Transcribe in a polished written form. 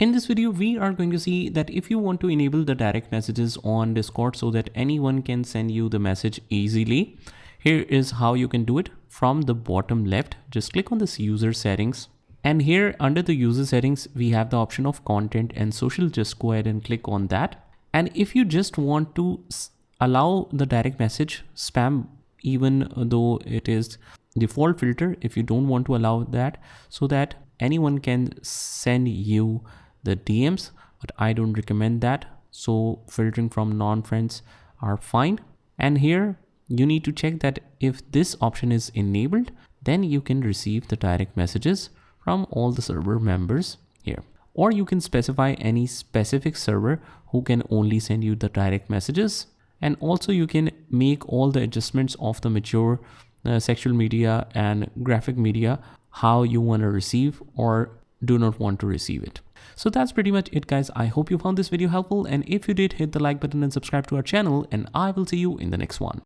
In this video, we are going to see that if you want to enable the direct messages on Discord so that anyone can send you the message easily, here is how you can do it. From the bottom left, just click on this user settings. And here under the user settings, we have the option of content and social. Just go ahead and click on that. And if you just want to allow the direct message spam, even though it is default filter, if you don't want to allow that so that anyone can send you the DMs, but I don't recommend that. So filtering from non-friends are fine. And here you need to check that if this option is enabled, then you can receive the direct messages from all the server members here. Or you can specify any specific server who can only send you the direct messages. And also you can make all the adjustments of the mature sexual media and graphic media, how you want to receive or do not want to receive it. So that's pretty much it, guys. I hope you found this video helpful, and if you did, hit the like button and subscribe to our channel, and I will see you in the next one.